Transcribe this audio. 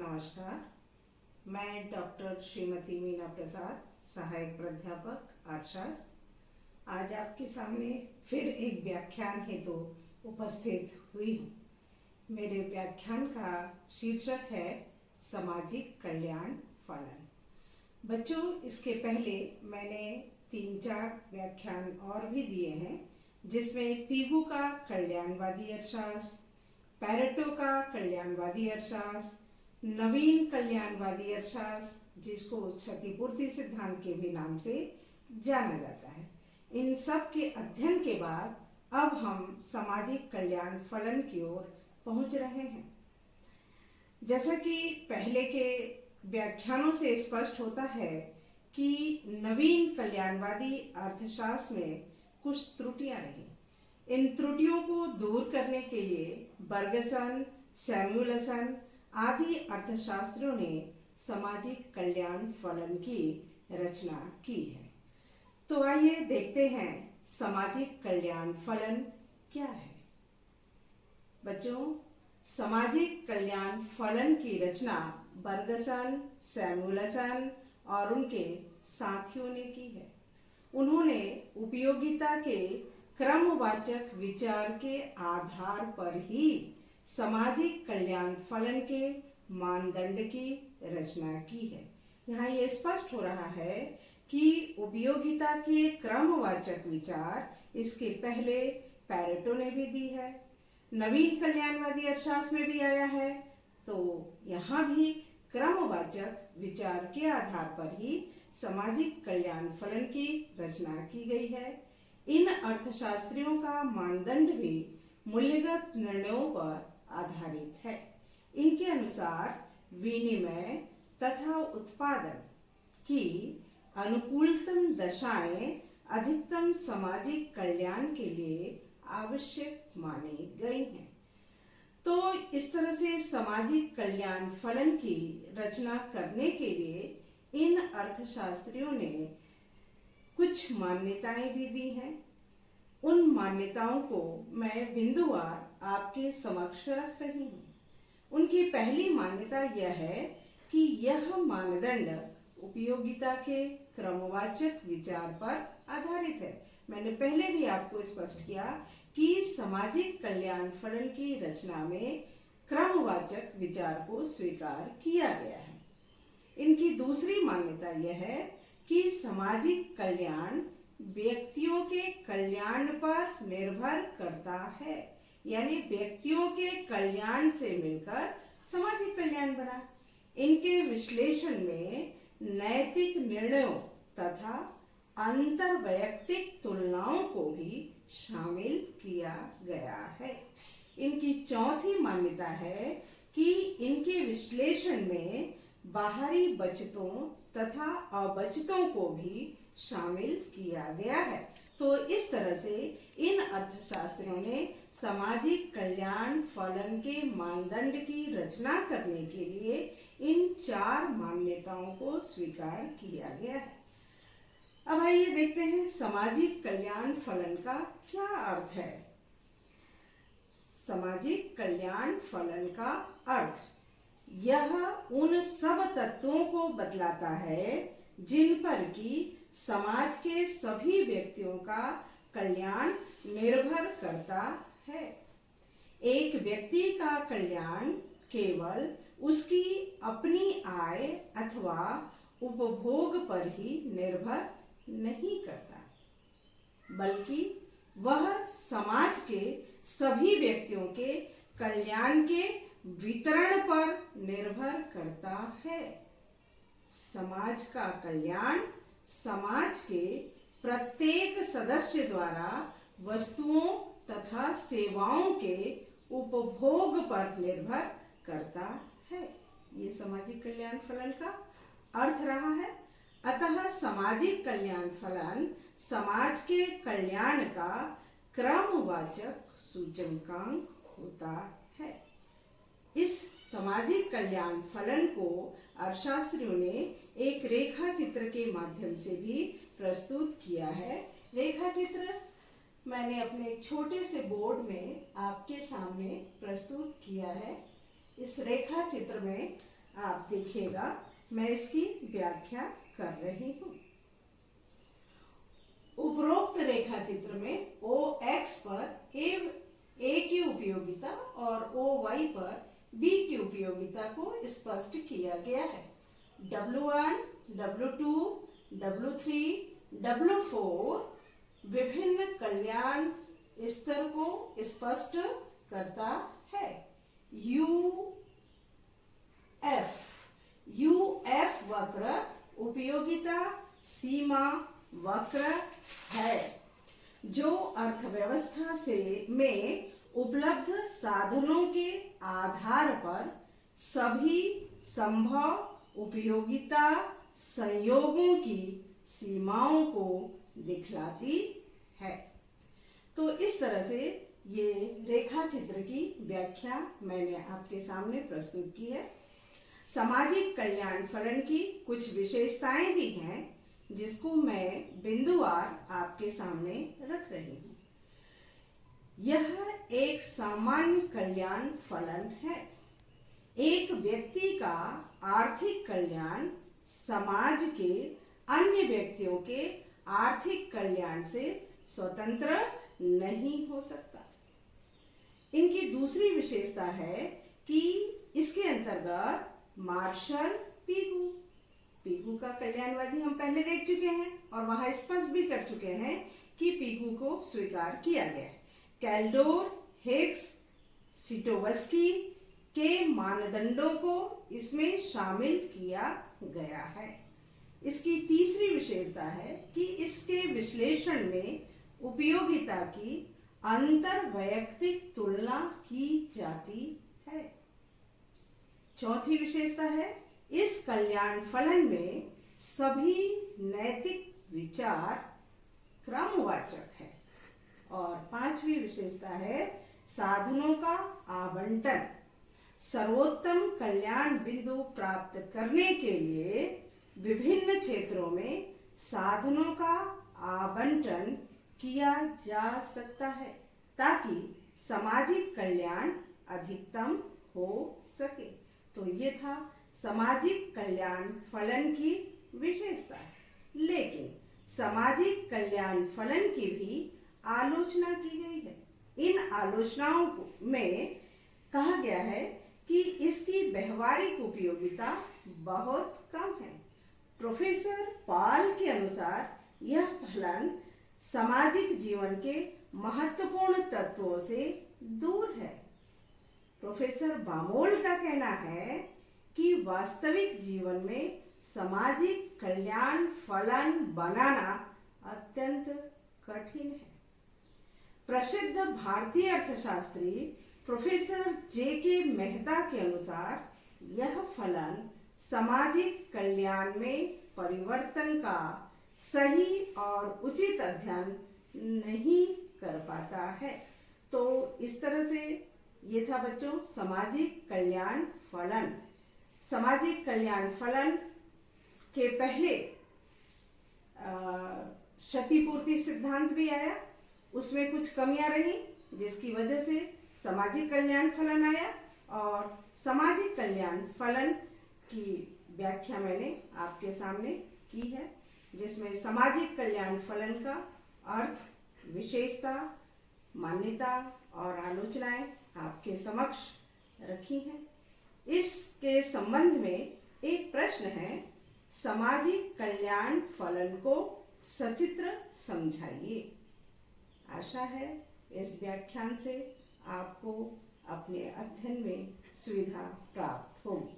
नमस्कार। मैं डॉक्टर श्रीमती मीना प्रसाद, सहायक प्राध्यापक अर्थशास्त्र, आज आपके सामने फिर एक व्याख्यान हेतु उपस्थित हुई हूँ। मेरे व्याख्यान का शीर्षक है सामाजिक कल्याण फलन। बच्चों, इसके पहले मैंने 3-4 व्याख्यान और भी दिए हैं, जिसमें पीगू का कल्याणवादी अर्थशास्त्र, पैरेटो का कल्याणवादी अर्थशास्त्र, नवीन कल्याणवादी अर्थशास्त्र, जिसको क्षतिपूर्ति सिद्धांत के भी नाम से जाना जाता है, इन सब के अध्ययन के बाद अब हम सामाजिक कल्याण फलन की ओर पहुंच रहे हैं। जैसा कि पहले के व्याख्यानों से स्पष्ट होता है कि नवीन कल्याणवादी अर्थशास्त्र में कुछ त्रुटियां रही। इन त्रुटियों को दूर करने के लिए बर्गसन, सैमुएलसन आदि अर्थशास्त्रियों ने सामाजिक कल्याण फलन की रचना की है। तो आइए देखते हैं सामाजिक कल्याण फलन क्या है। बच्चों, सामाजिक कल्याण फलन की रचना बर्गसन, सैमुएलसन और उनके साथियों ने की है। उन्होंने उपयोगिता के क्रमवाचक विचार के आधार पर ही सामाजिक कल्याण फलन के मानदंड की रचना की है। यहाँ ये स्पष्ट हो रहा है कि उपयोगिता के क्रमवाचक विचार इसके पहले पैरेटो ने भी दी है, नवीन कल्याणवादी अर्थशास्त्र में भी आया है, तो यहाँ भी क्रमवाचक विचार के आधार पर ही सामाजिक कल्याण फलन की रचना की गई है। इन अर्थशास्त्रियों का मानदंड भी मूल्यगत निर्णयों पर आधारित है। इनके अनुसार विनिमय तथा उत्पादन की अनुकूलतम दशाएं अधिकतम सामाजिक कल्याण के लिए आवश्यक मानी गई हैं। तो इस तरह से सामाजिक कल्याण फलन की रचना करने के लिए इन अर्थशास्त्रियों ने कुछ मान्यताएं भी दी हैं। उन मान्यताओं को मैं बिंदुवार आपके समक्ष रख रही हूँ। उनकी पहली मान्यता यह है कि यह मानदंड उपयोगिता के क्रमवाचक विचार पर आधारित है। मैंने पहले भी आपको स्पष्ट किया कि सामाजिक कल्याण फलन की रचना में क्रमवाचक विचार को स्वीकार किया गया है। इनकी दूसरी मान्यता यह है कि सामाजिक कल्याण व्यक्तियों के कल्याण पर निर्भर करता है, यानी व्यक्तियों के कल्याण से मिलकर सामाजिक कल्याण बना। इनके विश्लेषण में नैतिक निर्णयों तथा अंतरवैयक्तिक तुलनाओं को भी शामिल किया गया है। इनकी चौथी मान्यता है कि इनके विश्लेषण में बाहरी बचतों तथा अबचतों को भी शामिल किया गया है। तो इस तरह से इन अर्थशास्त्रियों ने सामाजिक कल्याण फलन के मानदंड की रचना करने के लिए इन 4 मान्यताओं को स्वीकार किया गया है। अब आइए देखते हैं सामाजिक कल्याण फलन का क्या अर्थ है। सामाजिक कल्याण फलन का अर्थ यह उन सब तत्वों को बतलाता है जिन पर कि समाज के सभी व्यक्तियों का कल्याण निर्भर करता है। एक व्यक्ति का कल्याण केवल उसकी अपनी आय अथवा उपभोग पर ही निर्भर नहीं करता, बल्कि वह समाज के सभी व्यक्तियों के कल्याण के वितरण पर निर्भर करता है। समाज का कल्याण समाज के प्रत्येक सदस्य द्वारा वस्तुओं तथा सेवाओं के उपभोग पर निर्भर करता है। ये सामाजिक कल्याण फलन का अर्थ रहा है। अतः सामाजिक कल्याण फलन समाज के कल्याण का क्रमवाचक सूचकांक होता है। इस सामाजिक कल्याण फलन को अर्थशास्त्रियों ने एक रेखा चित्र के माध्यम से भी प्रस्तुत किया है। रेखा चित्र मैंने अपने एक छोटे से बोर्ड में आपके सामने प्रस्तुत किया है। इस रेखा चित्र में आप देखिएगा, मैं इसकी व्याख्या कर रही हूँ। उपरोक्त रेखा चित्र में ओ एक्स पर ए की उपयोगिता और ओ वाई पर बी की उपयोगिता को स्पष्ट किया गया है। W1, W2, W3, W4 विभिन्न कल्याण स्तर को स्पष्ट करता है। UF वक्र उपयोगिता सीमा वक्र है, जो अर्थव्यवस्था में उपलब्ध साधनों के आधार पर सभी संभव उपयोगिता संयोगों की सीमाओं को दिखलाती है। तो इस तरह से ये रेखा चित्र की व्याख्या मैंने आपके सामने प्रस्तुत की है। सामाजिक कल्याण फलन की कुछ विशेषताएं भी हैं, जिसको मैं बिंदुवार आपके सामने रख रही हूँ। यह एक सामान्य कल्याण फलन है। एक व्यक्ति का आर्थिक कल्याण समाज के अन्य व्यक्तियों के आर्थिक कल्याण से स्वतंत्र नहीं हो सकता। इनकी दूसरी विशेषता है कि इसके अंतर्गत मार्शल पीकू का कल्याणवादी हम पहले देख चुके हैं और वहां स्पष्ट भी कर चुके हैं कि पीकू को स्वीकार किया गया है। कैल्डोर, हिग्स, सिटोवस्की के मानदंडों को इसमें शामिल किया गया है। इसकी तीसरी विशेषता है कि इसके विश्लेषण में उपयोगिता की अंतर्वैयक्तिक तुलना की जाती है। चौथी विशेषता है, इस कल्याण फलन में सभी नैतिक विचार क्रमवाचक है। और पांचवी विशेषता है, साधनों का आवंटन। सर्वोत्तम कल्याण बिंदु प्राप्त करने के लिए विभिन्न क्षेत्रों में साधनों का आवंटन किया जा सकता है, ताकि सामाजिक कल्याण अधिकतम हो सके। तो ये था सामाजिक कल्याण फलन की विशेषता। लेकिन सामाजिक कल्याण फलन की भी आलोचना की गई है। इन आलोचनाओं में कहा गया है कि इसकी व्यवहारिक उपयोगिता बहुत कम है। प्रोफेसर पाल के अनुसार यह फलन सामाजिक जीवन के महत्वपूर्ण तत्वों से दूर है। प्रोफेसर बामोल का कहना है कि वास्तविक जीवन में सामाजिक कल्याण फलन बनाना अत्यंत कठिन है। प्रसिद्ध भारतीय अर्थशास्त्री प्रोफेसर जे.के. मेहता के अनुसार यह फलन सामाजिक कल्याण में परिवर्तन का सही और उचित अध्ययन नहीं कर पाता है। तो इस तरह से ये था बच्चों सामाजिक कल्याण फलन। सामाजिक कल्याण फलन के पहले क्षतिपूर्ति सिद्धांत भी आया, उसमें कुछ कमियां रही जिसकी वजह से सामाजिक कल्याण फलन आया, और सामाजिक कल्याण फलन की व्याख्या मैंने आपके सामने की है, जिसमें सामाजिक कल्याण फलन का अर्थ, विशेषता, मान्यता और आलोचनाएं आपके समक्ष रखी हैं। इसके संबंध में एक प्रश्न है, सामाजिक कल्याण फलन को सचित्र समझाइए। आशा है इस व्याख्यान से आपको अपने अध्ययन में सुविधा प्राप्त होगी।